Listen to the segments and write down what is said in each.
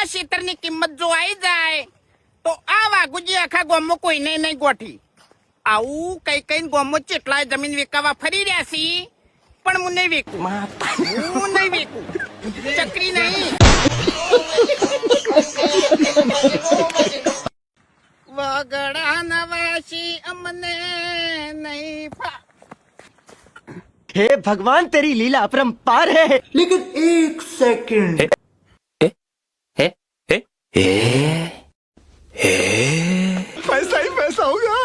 આ ક્ષેત્રની કિંમત જો આવી જાય તો આ વાઘુજી આખા ગામમાં કોઈને નહીં ગોઠી. આવું કઈ કઈ ગામમાં કેટલાય જમીન વેચાવા ફરી રહ્યા છે, પણ હું નહીં વેચું. હું નહીં વેચું, ચકરી નહીં. વગડા નવાસી અમને નહીં ફા. हे भगवान तेरी लीला अपरंपार है. लेकिन एक सेकंड पैसा ही पैसा होगा.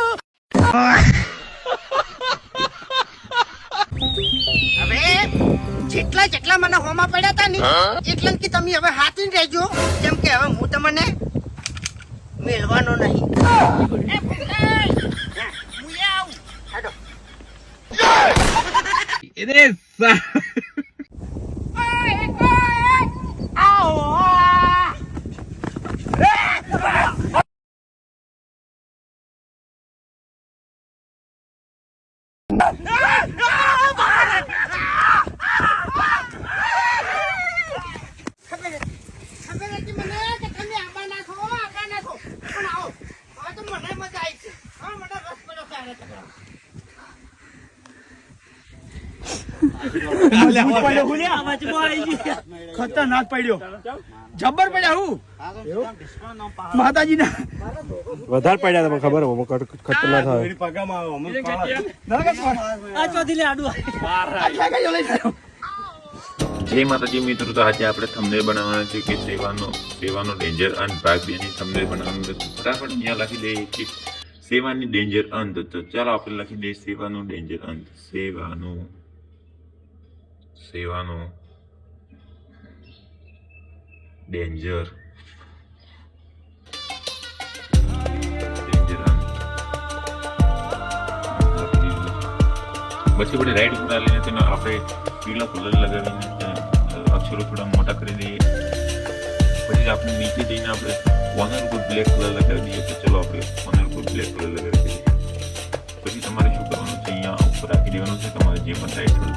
હવે જેટલા મને હોમાં પડ્યા હતા ને એટલા કે તમે હવે હાથીને રહેજો, કેમ કે હવે હું તમને મેળવાનો નહીં. ખતરનાક પડ્યો, જબ્બર પડ્યા. હું માતાજી ના વધારે પડ્યા તમે ખબર ખતરનાક થાય. જય માતાજી મિત્રો, તો આજે આપણે થંબનેલ બનાવવાના છે કે સેવાનો ડેન્જર અંત ભાગ 2 ની થંબનેલ બનાવવાનું છે. ફટાફટ અહીંયા લખી દઈએ કે સેવાની ડેન્જર અંત. તો ચાલો આપણે લખી દઈએ સેવાનો ડેન્જર અંત. સેવાનો ડેન્જર પછી આપણે રાઈટ ઉપર લઈને તેનો આપણે પીળો કલર લગાવીને અક્ષરો થોડા મોટા કરી દઈએ. પછી આપણે નીચે જઈને આપણે કોર્નર ઉપર બ્લેક કલર લગાવી દઈએ. તો ચલો આપણે કોર્નર ઉપર બ્લેક કલર લગાવી દઈએ. પછી તમારે શું કરવાનું છે, અહીંયા ઉપર રાખી દેવાનું છે. તમારે જે પણ ટાઈટલ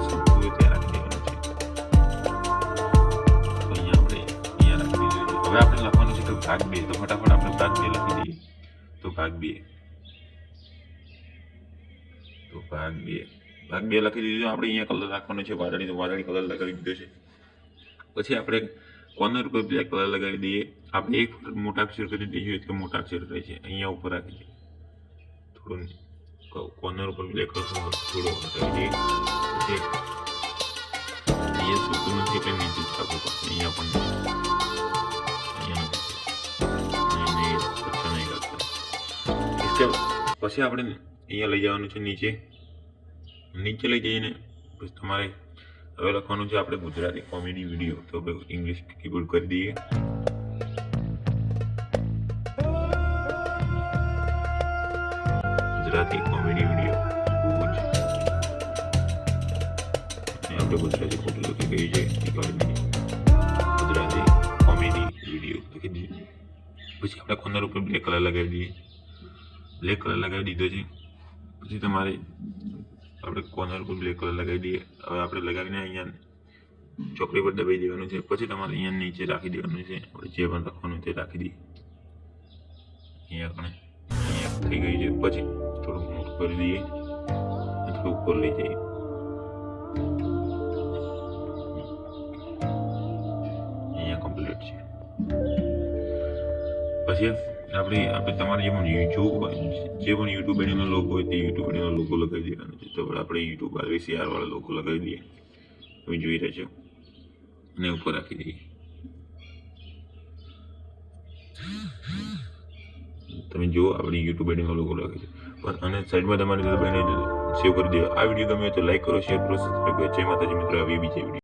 શબ્દ હોય તે રાખી દેવાનું છે. તો અહીંયા આપણે રાખી દઈએ. હવે આપણે લખવાનું છે કે ભાગ 2. તો ફટાફટ આપણે ભાગ 2 લખી દઈએ. તો ભાગ 2 લખી દીધું. આપણે અહીંયા કલર રાખવાનો છે વાદળી. તો વાદળી કલર લગાવી દીધો છે. પછી આપણે કોર્નર ઉપર બ્લેક કલર લગાવી દઈએ. આપણે એક મોટા અક્ષર કરી દઈએ કે મોટા અક્ષર રહે છે, અહીંયા ઉપર રાખી દઈએ. થોડું કોર્નર ઉપર બ્લેક કલર થોડો લગાવી દઈએ. પછી અહીંયા સૂકું નથી એટલે નીચે જ રાખવું પડશે. અહીંયા પણ પછી આપણે અહીંયા લઈ જવાનું છે નીચે લઈ જઈને પછી તમારે હવે લખવાનું છે આપણે ગુજરાતી કોમેડી વિડીયો. તો ઇંગ્લિશ કીબોર્ડ કરી દઈએ. ગુજરાતી કોમેડી વિડીયો આપણે ગુજરાતી ફોટો લખી ગઈ છે. ગુજરાતી કોમેડી વિડીયો લખી દઈએ. પછી આપણે કોર્નર ઉપર બ્લેક કલર લગાવી દઈએ. બ્લેક કલર લગાવી દીધો છે. પછી તમારે આપણે કોર્નર પર બ્લેક કલર લગાવી દઈએ. હવે આપણે લગાવીને અહીંયા ચોકડી પર દબાઈ દેવાનું છે. પછી તમારે અહીંયા નીચે રાખી દેવાનું છે. આપણે જે પણ રાખવાનું તે રાખી દઈએ. અહીંયા થઈ ગઈ છે. પછી થોડુંક મોટું કરી દઈએ, થોડું ઉપર લઈ જઈએ. અહીંયા કમ્પ્લીટ છે. પછી આપણે તમારે જે પણ યુટ્યુબ આઈડીનો લોગો હોય તે યુટ્યુબ આઈડીનો લોગો લગાવી દેવાનો છે. તો આપણે યુટ્યુબ RVCR વાળો લોગો લગાવી દઈએ. તમે જોઈ રહ્યા છો, અને ઉપર રાખી દઈએ. તમે જુઓ આપણી યુટ્યુબ આઈડીનો લોગો લગાવી દઈએ. પણ અને સાઈડમાં તમારે સેવ કરી દો. આ વિડીયો ગમે તો લાઈક કરો, શેર કરો, સબસ્ક્રાઈબ કરો. જય માતાજી મિત્રો, આવી બીજા વિડીયો.